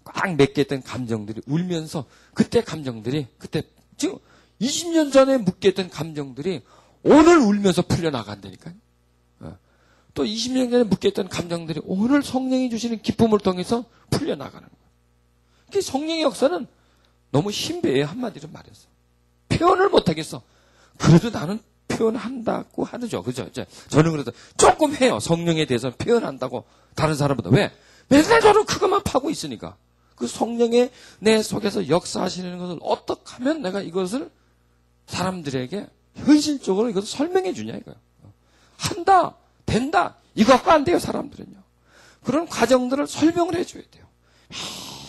Speaker 1: 꽉 맥혀있던 감정들이 울면서 그때 감정들이 그때 지금 20년 전에 묶여있던 감정들이 오늘 울면서 풀려나간다니까요. 또 20년 전에 묶여있던 감정들이 오늘 성령이 주시는 기쁨을 통해서 풀려나가는 거예요. 그 성령의 역사는 너무 신비해요. 한마디로 말해서. 표현을 못하겠어. 그래도 나는 표현한다고 하죠. 그죠? 저는 그래도 조금 해요. 성령에 대해서 표현한다고 다른 사람보다. 왜? 맨날 저는 그것만 파고 있으니까. 그 성령의 내 속에서 역사하시는 것을 어떻게 하면 내가 이것을 사람들에게 현실적으로 이것을 설명해 주냐 이거예요. 한다, 된다. 이거 갖고 안 돼요, 사람들은요. 그런 과정들을 설명을 해줘야 돼요.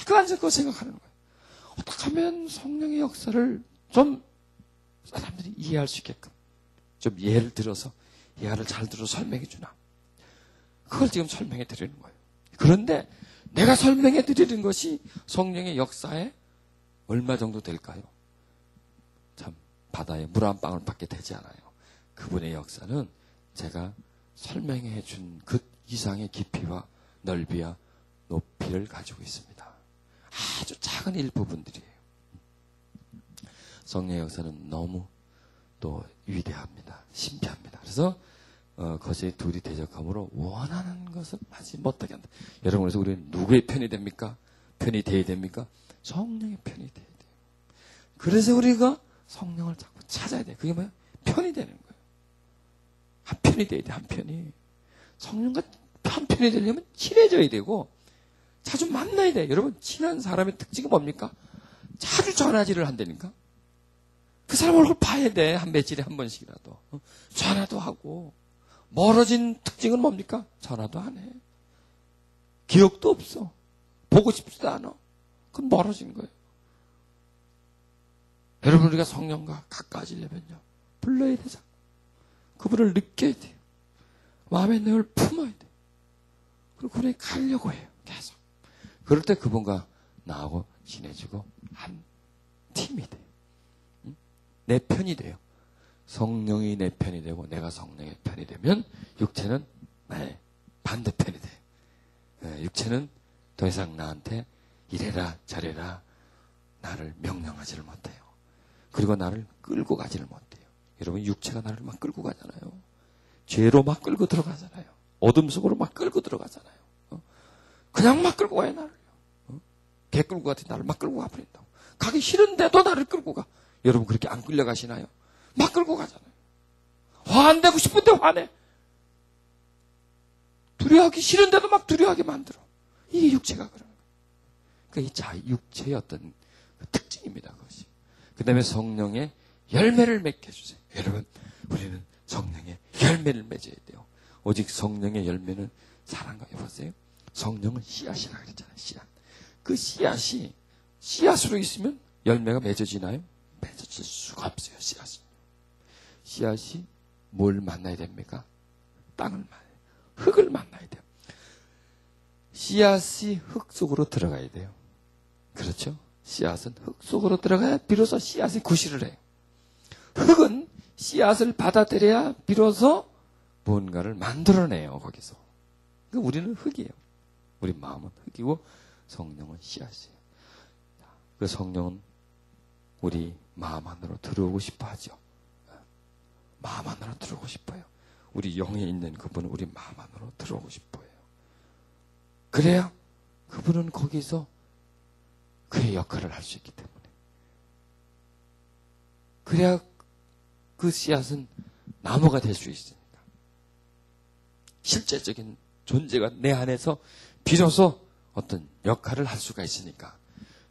Speaker 1: 그 안에서 그거 생각하는 거예요. 어떻게 하면 성령의 역사를 좀 사람들이 이해할 수 있게끔 좀 예를 들어서 예를 잘 들어 설명해 주나. 그걸 지금 설명해 드리는 거예요. 그런데 내가 설명해 드리는 것이 성령의 역사에 얼마 정도 될까요? 참 바다에 물 한 방울 밖에 되지 않아요. 그분의 역사는 제가 설명해 준 그 이상의 깊이와 넓이와 높이를 가지고 있습니다. 아주 작은 일부분들이에요. 성령의 역사는 너무 또 위대합니다. 신비합니다. 그래서 거기에 둘이 대적함으로 원하는 것을 하지 못하게 한다. 여러분, 그래서 우리는 누구의 편이 됩니까? 편이 돼야 됩니까? 성령의 편이 돼야 돼요. 그래서 우리가 성령을 자꾸 찾아야 돼요. 그게 뭐예요? 편이 되는 거예요. 한편이 돼야 돼, 한편이. 성령과 한편이 되려면 친해져야 되고, 자주 만나야 돼. 여러분, 친한 사람의 특징이 뭡니까? 자주 전화질을 한다니까? 그 사람 얼굴 봐야 돼. 한 며칠에 한 번씩이라도. 전화도 하고. 멀어진 특징은 뭡니까? 전화도 안 해. 기억도 없어. 보고 싶지도 않아. 그럼 멀어진 거예요. 여러분, 우리가 성령과 가까워지려면요, 불러야 되잖아. 그분을 느껴야 돼요. 마음에 늘 품어야 돼요. 그리고 그분에 가려고 해요. 계속. 그럴 때 그분과 나하고 친해지고 한 팀이 돼요. 내 편이 돼요. 성령이 내 편이 되고 내가 성령의 편이 되면 육체는 나의 반대편이 돼요. 육체는 더 이상 나한테 이래라 저래라 나를 명령하지를 못해요. 그리고 나를 끌고 가지를 못해요. 여러분, 육체가 나를 막 끌고 가잖아요. 죄로 막 끌고 들어가잖아요. 어둠 속으로 막 끌고 들어가잖아요. 그냥 막 끌고 가요, 나를요. 개 끌고 가듯이 나를 막 끌고 가버린다고. 가기 싫은데도 나를 끌고 가. 여러분, 그렇게 안 끌려가시나요? 막 끌고 가잖아요. 화 안 내고 싶은데 화내. 두려워하기 싫은데도 막 두려워하게 만들어. 이게 육체가 그런 거예요. 그러니까 육체의 어떤 특징입니다, 그것이. 그 다음에 성령의 열매를 맺게 해주세요. 여러분, 우리는 성령의 열매를 맺어야 돼요. 오직 성령의 열매는 사랑과, 여보세요? 성령은 씨앗이라고 그랬잖아요, 씨앗. 그 씨앗이 씨앗으로 있으면 열매가 맺어지나요? 맺어질 수가 없어요, 씨앗은. 씨앗이 뭘 만나야 됩니까? 땅을 만나야 돼요. 흙을 만나야 돼요. 씨앗이 흙 속으로 들어가야 돼요. 그렇죠? 씨앗은 흙 속으로 들어가야 비로소 씨앗이 구실을 해요. 흙은 씨앗을 받아들여야 비로소 무언가를 만들어내요, 거기서. 그러니까 우리는 흙이에요. 우리 마음은 흙이고 성령은 씨앗이에요. 그 성령은 우리 마음 안으로 들어오고 싶어 하죠. 마음 안으로 들어오고 싶어요. 우리 영에 있는 그분은 우리 마음 안으로 들어오고 싶어요. 그래야 그분은 거기서 그의 역할을 할 수 있기 때문에. 그래야 그 씨앗은 나무가 될 수 있으니까. 실제적인 존재가 내 안에서 비로소 어떤 역할을 할 수가 있으니까.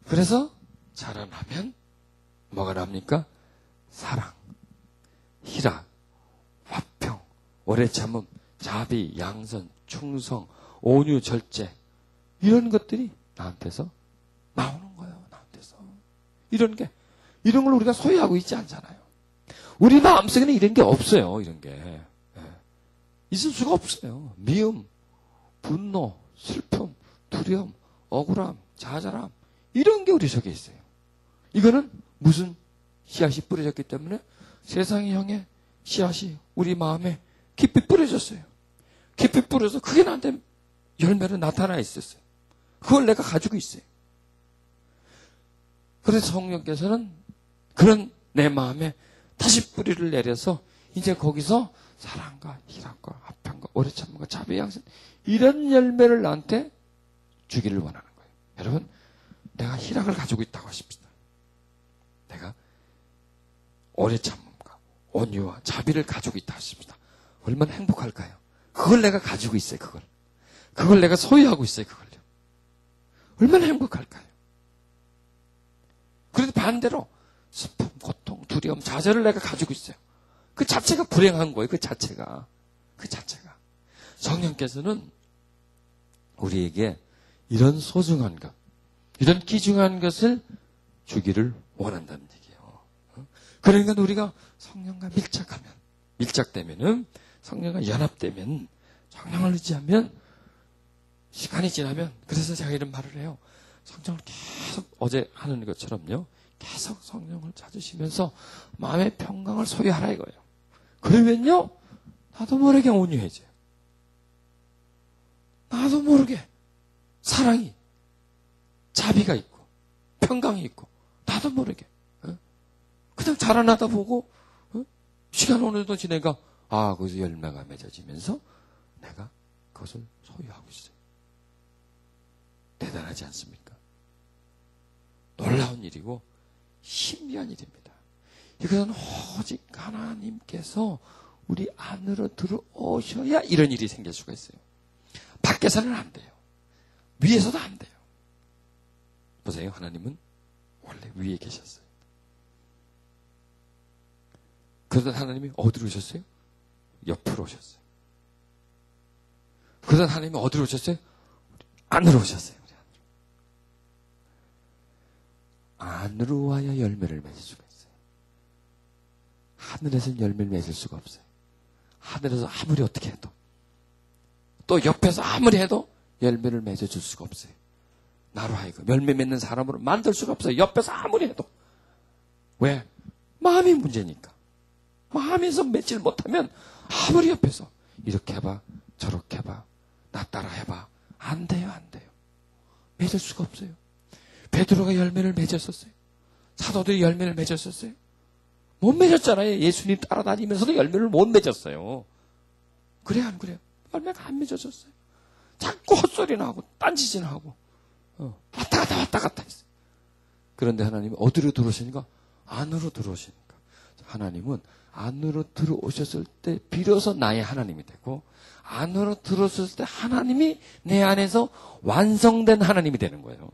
Speaker 1: 그래서 자라나면 뭐가 납니까? 사랑, 희락, 화평, 오래 참음, 자비, 양선, 충성, 온유, 절제, 이런 것들이 나한테서 나오는 거예요. 나한테서. 이런 걸 우리가 소유하고 있지 않잖아요. 우리 마음속에는 이런 게 없어요. 이런 게. 있을 수가 없어요. 미움, 분노, 슬픔, 두려움, 억울함, 좌절함, 이런 게 우리 속에 있어요. 이거는 무슨 씨앗이 뿌려졌기 때문에 세상의 형의 씨앗이 우리 마음에 깊이 뿌려졌어요. 깊이 뿌려서 그게 나한테 열매로 나타나 있었어요. 그걸 내가 가지고 있어요. 그래서 성령께서는 그런 내 마음에 다시 뿌리를 내려서 이제 거기서 사랑과 희락과 화평과 오래 참음과 자비, 양선, 이런 열매를 나한테 주기를 원하는 거예요. 여러분, 내가 희락을 가지고 있다고 하십시다. 내가 오래 참음과 온유와 자비를 가지고 있다고 하십시다. 얼마나 행복할까요? 그걸 내가 가지고 있어요. 그걸 내가 소유하고 있어요. 그걸요. 얼마나 행복할까요? 그런데 반대로 슬픔, 고통, 두려움, 좌절을 내가 가지고 있어요. 그 자체가 불행한 거예요. 그 자체가. 성령께서는 우리에게 이런 소중한 것, 이런 귀중한 것을 주기를 원한다는 얘기예요. 그러니까 우리가 성령과 밀착되면은, 성령과 연합되면, 성령을 의지하면, 시간이 지나면, 그래서 제가 이런 말을 해요. 성령을 계속 어제 하는 것처럼요. 계속 성령을 찾으시면서 마음의 평강을 소유하라 이거예요. 그러면요, 나도 모르게 온유해져요. 나도 모르게 사랑이, 자비가 있고, 평강이 있고, 나도 모르게. 그냥 자라나다 보고, 시간 어느 정도 지내가, 거기서 열매가 맺어지면서 내가 그것을 소유하고 있어요. 대단하지 않습니까? 놀라운 일이고, 신비한 일입니다. 이것은 오직 하나님께서 우리 안으로 들어오셔야 이런 일이 생길 수가 있어요. 밖에서는 안 돼요. 위에서도 안 돼요. 보세요. 하나님은 원래 위에 계셨어요. 그러던 하나님이 어디로 오셨어요? 옆으로 오셨어요. 그러던 하나님이 어디로 오셨어요? 안으로 오셨어요. 안으로 와야 열매를 맺을 수가 있어요. 하늘에서는 열매를 맺을 수가 없어요. 하늘에서 아무리 어떻게 해도, 또 옆에서 아무리 해도 열매를 맺어줄 수가 없어요. 나로 하여금 열매 맺는 사람으로 만들 수가 없어요. 옆에서 아무리 해도. 왜? 마음이 문제니까. 마음에서 맺질 못하면 아무리 옆에서 이렇게 해봐, 저렇게 해봐, 나 따라 해봐. 안 돼요, 안 돼요. 맺을 수가 없어요. 베드로가 열매를 맺었었어요. 사도들이 열매를 맺었었어요. 못 맺었잖아요. 예수님 따라다니면서도 열매를 못 맺었어요. 그래요, 안 그래요? 열매가 안 맺어졌어요. 자꾸 헛소리나 하고 딴짓이나 하고 왔다 갔다 했어요. 그런데 하나님이 어디로 들어오시니까? 안으로 들어오시니까. 하나님은 안으로 들어오셨을 때 비로소 나의 하나님이 되고, 안으로 들어오셨을 때 하나님이 내 안에서 완성된 하나님이 되는 거예요.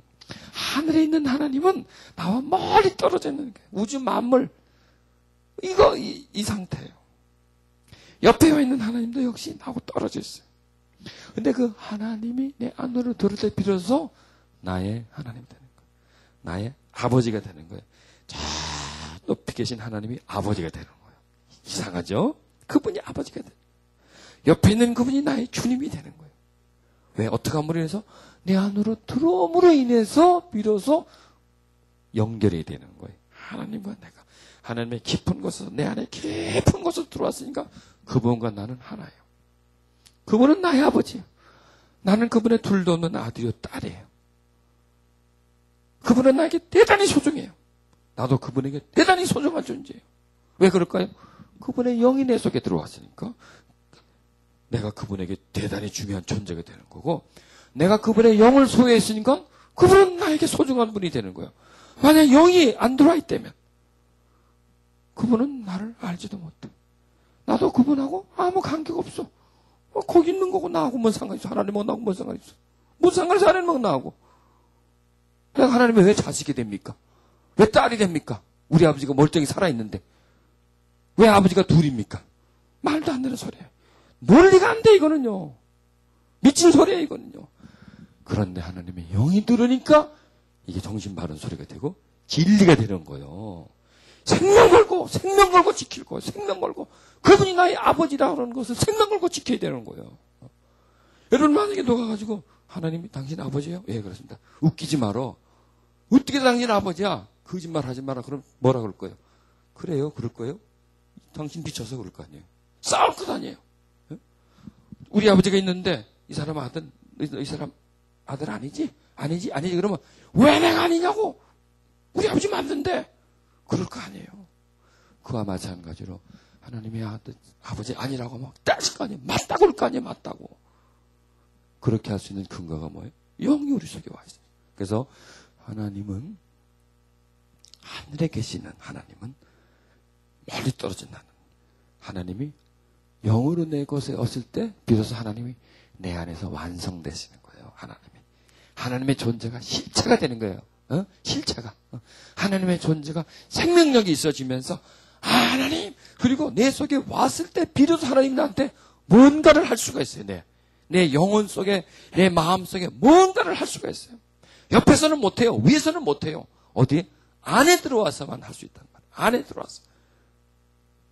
Speaker 1: 하늘에 있는 하나님은 나와 멀리 떨어져 있는 거예요. 우주 만물, 이 상태예요. 옆에 와 있는 하나님도 역시 나하고 떨어져 있어요. 근데 그 하나님이 내 안으로 들어올 때 비로소 나의 하나님이 되는 거예요. 나의 아버지가 되는 거예요. 저 높이 계신 하나님이 아버지가 되는 거예요. 이상하죠? 그분이 아버지가 되는 거예요. 옆에 있는 그분이 나의 주님이 되는 거예요. 왜? 어떻게 함으로 인해서? 내 안으로 들어옴으로 인해서 비로소 연결이 되는 거예요. 하나님과 내가. 하나님의 깊은 곳에서, 내 안에 깊은 곳으로 들어왔으니까 그분과 나는 하나예요. 그분은 나의 아버지예요. 나는 그분의 둘도 없는 아들이요 딸이에요. 그분은 나에게 대단히 소중해요. 나도 그분에게 대단히 소중한 존재예요. 왜 그럴까요? 그분의 영이 내 속에 들어왔으니까 내가 그분에게 대단히 중요한 존재가 되는 거고, 내가 그분의 영을 소유했으니까 그분은 나에게 소중한 분이 되는 거예요. 만약 영이 안 들어와 있다면 그분은 나를 알지도 못해. 나도 그분하고 아무 관계가 없어. 거기 있는 거고 나하고 뭔 상관이 있어. 하나님하고 나하고 뭔 상관이 있어. 뭔 상관이 있어. 하나님하고 나하고. 내가 하나님이 왜 자식이 됩니까? 왜 딸이 됩니까? 우리 아버지가 멀쩡히 살아있는데 왜 아버지가 둘입니까? 말도 안 되는 소리예요. 논리가 안 돼, 이거는요. 미친 소리예요, 이거는요. 그런데 하나님의 영이 들으니까 이게 정신 바른 소리가 되고 진리가 되는 거예요. 생명 걸고 지킬 거예요. 생명 걸고. 그분이 나의 아버지라 그러는 것을 생명 걸고 지켜야 되는 거예요. 여러분, 만약에 녹아가지고 하나님이 당신 아버지예요? 예, 그렇습니다. 웃기지 말어. 어떻게 당신 아버지야? 거짓말 하지 마라. 그럼 뭐라 그럴 거예요? 그래요? 그럴 거예요? 당신 미쳐서 그럴 거 아니에요. 싸울 것 아니에요. 우리 아버지가 있는데 이 사람 아들 아니지? 그러면 왜 내가 아니냐고? 우리 아버지 맞는데 그럴 거 아니에요. 그와 마찬가지로 하나님의 아버지 아니라고 막 따질 거 아니에요. 맞다고 그럴 거 아니에요. 맞다고. 그렇게 할 수 있는 근거가 뭐예요? 영이 우리 속에 와 있어요. 그래서 하나님은, 하늘에 계시는 하나님은 멀리 떨어진 하나님이 영으로 내 것에 왔을 때 비로소 하나님이 내 안에서 완성되시는 거예요. 하나님의 존재가 실체가 되는 거예요. 실체가. 하나님의 존재가 생명력이 있어지면서 하나님, 그리고 내 속에 왔을 때 비로소 하나님 나한테 뭔가를 할 수가 있어요. 내 영혼 속에, 내 마음 속에 뭔가를 할 수가 있어요. 옆에서는 못해요. 위에서는 못해요. 어디? 안에 들어와서만 할 수 있단 말이에요. 안에 들어와서.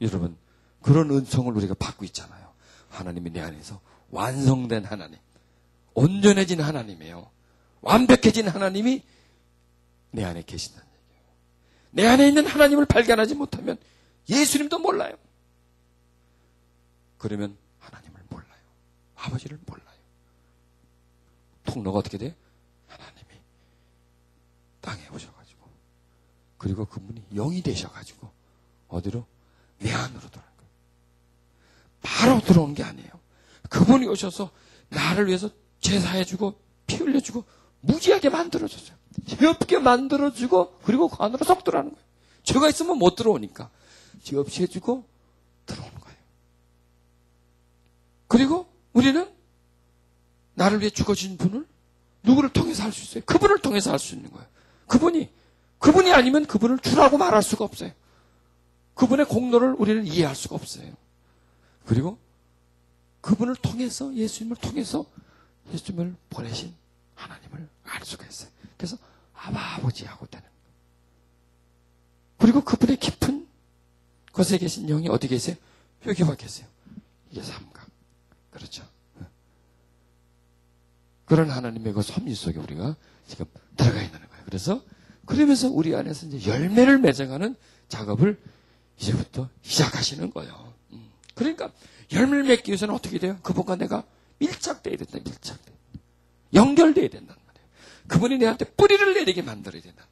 Speaker 1: 여러분, 그런 은총을 우리가 받고 있잖아요. 하나님이 내 안에서 완성된 하나님, 온전해진 하나님이에요. 완벽해진 하나님이 내 안에 계신다는 얘기예요. 내 안에 있는 하나님을 발견하지 못하면 예수님도 몰라요. 그러면 하나님을 몰라요. 아버지를 몰라요. 통로가 어떻게 돼요? 하나님이 땅에 오셔가지고, 그리고 그분이 영이 되셔가지고 어디로? 내 안으로 들어오는 거예요. 바로 들어오는 게 아니에요. 그분이 오셔서 나를 위해서 제사해주고 피 흘려주고 무지하게 만들어줬어요. 지없게 만들어주고, 그리고 그 안으로 쏙 들어가는 거예요. 죄가 있으면 못 들어오니까 지없이 해주고 들어오는 거예요. 그리고 우리는 나를 위해 죽어주신 분을 누구를 통해서 할 수 있어요? 그분을 통해서 할 수 있는 거예요. 그분이 아니면 그분을 주라고 말할 수가 없어요. 그분의 공로를 우리는 이해할 수가 없어요. 그리고 그분을 통해서, 예수님을 통해서 예수님을 보내신 하나님을 알 수가 있어요. 그래서 아버지하고 되는 거예요. 그리고 그분의 깊은 곳에 계신 영이 어디 계세요? 여기 와 계세요. 이게 삼각. 그렇죠. 그런 하나님의 그 섭리 속에 우리가 지금 들어가 있는 거예요. 그래서 그러면서 우리 안에서 이제 열매를 맺어가는 작업을 이제부터 시작하시는 거예요. 그러니까 열매를 맺기 위해서는 어떻게 돼요? 그분과 내가 밀착돼야 된다. 밀착돼. 연결돼야 된단 말이에요. 그분이 내한테 뿌리를 내리게 만들어야 된단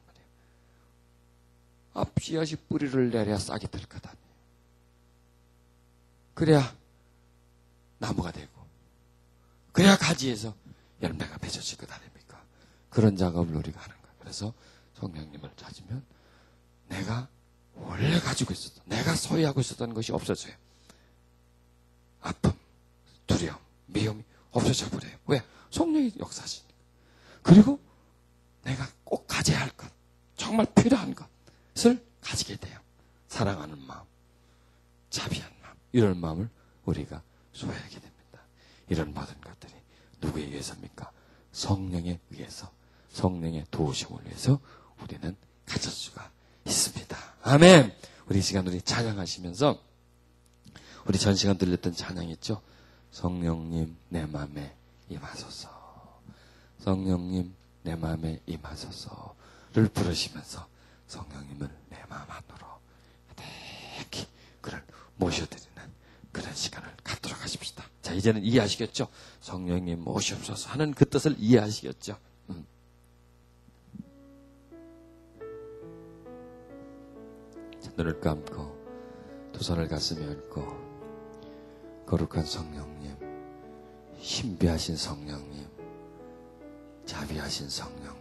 Speaker 1: 말이에요. 씨앗이 뿌리를 내려야 싹이 들 거다. 그래야 나무가 되고, 그래야 가지에서 열매가 맺어질 것 아닙니까? 그런 작업을 우리가 하는 거예요. 그래서 성령님을 찾으면 내가 원래 가지고 있었던, 내가 소유하고 있었던 것이 없어져요. 아픔, 두려움, 미움이 없어져 버려요. 왜? 성령이 역사하시니까. 그리고 내가 꼭 가져야 할 것, 정말 필요한 것을 가지게 돼요. 사랑하는 마음, 자비한 마음, 이런 마음을 우리가 소유하게 됩니다. 이런 모든 것들이 누구에 의해서입니까? 성령에 의해서, 성령의 도우심을 위해서 우리는 가질 수가 있습니다. 아멘. 우리 이 시간 우리 찬양하시면서 우리 전 시간 들렸던 찬양 있죠? 성령님 내 마음에 임하소서. 성령님 내 마음에 임하소서를 부르시면서 성령님을 내 마음 안으로 특히 그런 모셔드리는 그런 시간을 갖도록 하십시다. 자, 이제는 이해하시겠죠? 성령님 모시옵소서 하는 그 뜻을 이해하시겠죠? 자, 눈을 감고 두 손을 가슴에 얹고 거룩한 성령님, 신비하신 성령님, 자비하신 성령님,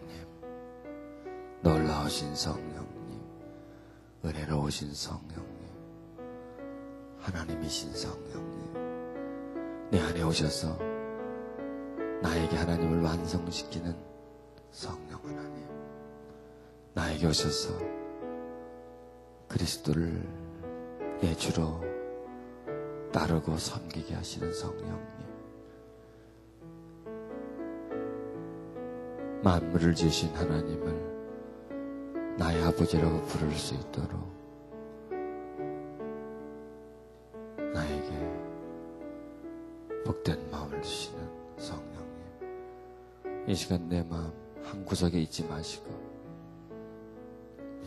Speaker 1: 놀라우신 성령님, 은혜로우신 성령님, 하나님이신 성령님, 내 안에 오셔서 나에게 하나님을 완성시키는 성령 하나님, 나에게 오셔서 그리스도를 내 주로 따르고 섬기게 하시는 성령님, 만물을 지으신 하나님을 나의 아버지라고 부를 수 있도록 나에게 복된 마음을 주시는 성령님, 이 시간 내 마음 한 구석에 있지 마시고,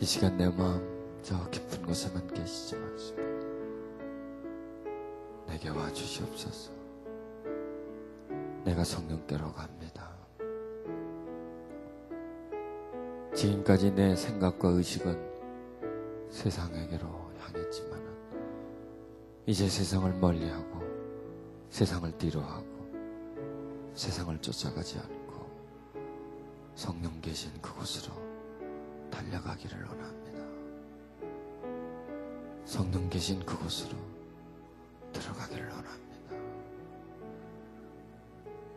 Speaker 1: 이 시간 내 마음 저 깊은 곳에만 계시지 마시고 내게 와주시옵소서. 내가 성령께로 갑니다. 지금까지 내 생각과 의식은 세상에게로 향했지만 이제 세상을 멀리하고 세상을 뒤로하고 세상을 쫓아가지 않고 성령 계신 그곳으로 달려가기를 원합니다. 성령 계신 그곳으로 들어가기를 원합니다.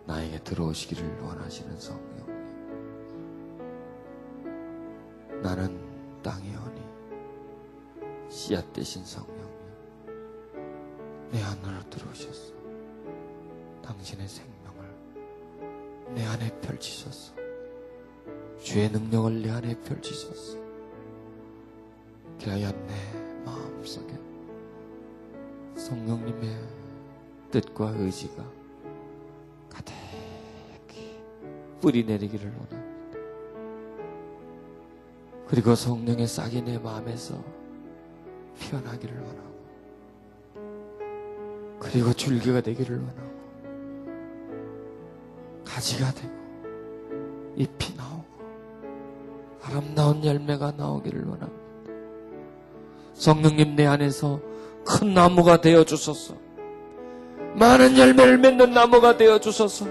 Speaker 1: 나에게 들어오시기를 원하시는 성령님, 나는 땅의 언니, 씨앗 되신 성령님, 내 안으로 들어오셔서 당신의 생명을 내 안에 펼치셔서 주의 능력을 내 안에 펼치셔서 그래야 내 마음속에 성령님의 뜻과 의지가 가득히 뿌리내리기를 원합니다. 그리고 성령의 싹이 내 마음에서 피어나기를 원하고, 그리고 줄기가 되기를 원하고, 가지가 되고 잎이 나오고 아름다운 열매가 나오기를 원합니다. 성령님 내 안에서 큰 나무가 되어 주소서. 많은 열매를 맺는 나무가 되어 주소서.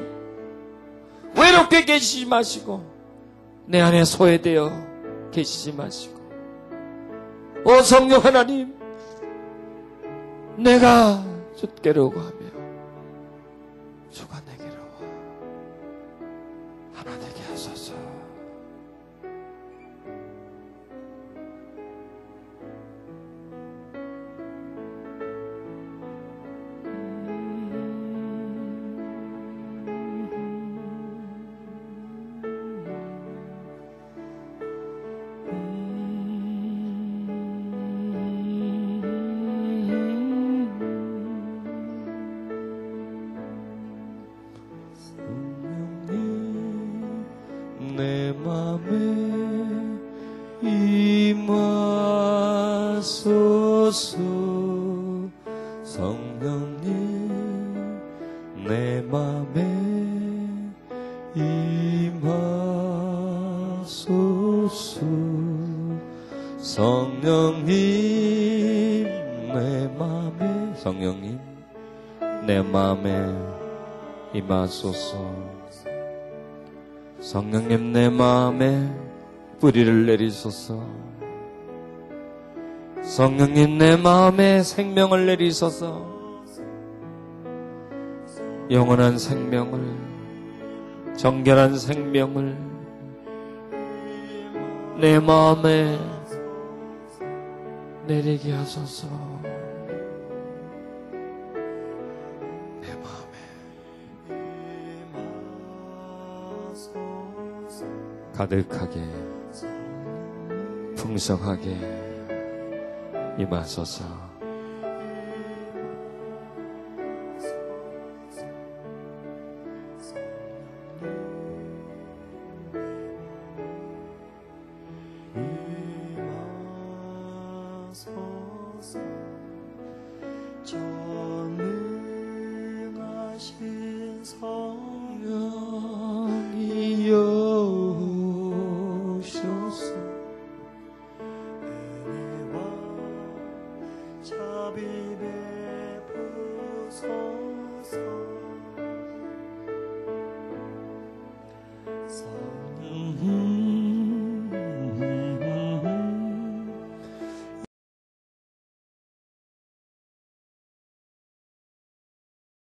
Speaker 1: 외롭게 계시지 마시고 내 안에 소외되어 계시지 마시고, 오 성령 하나님, 내가 주께로 가며 주가 내게로 하나 되게 하소서. 내 맘에 임하소서. 성령님 내 맘에 임하소서. 성령님 내 맘에, 성령님 내 맘에 임하소서. 성령님 내 마음에 뿌리를 내리소서. 성령님 내 마음에 생명을 내리소서. 영원한 생명을, 정결한 생명을 내 마음에 내리게 하소서. 내 마음에 가득하게 풍성하게 임하소서.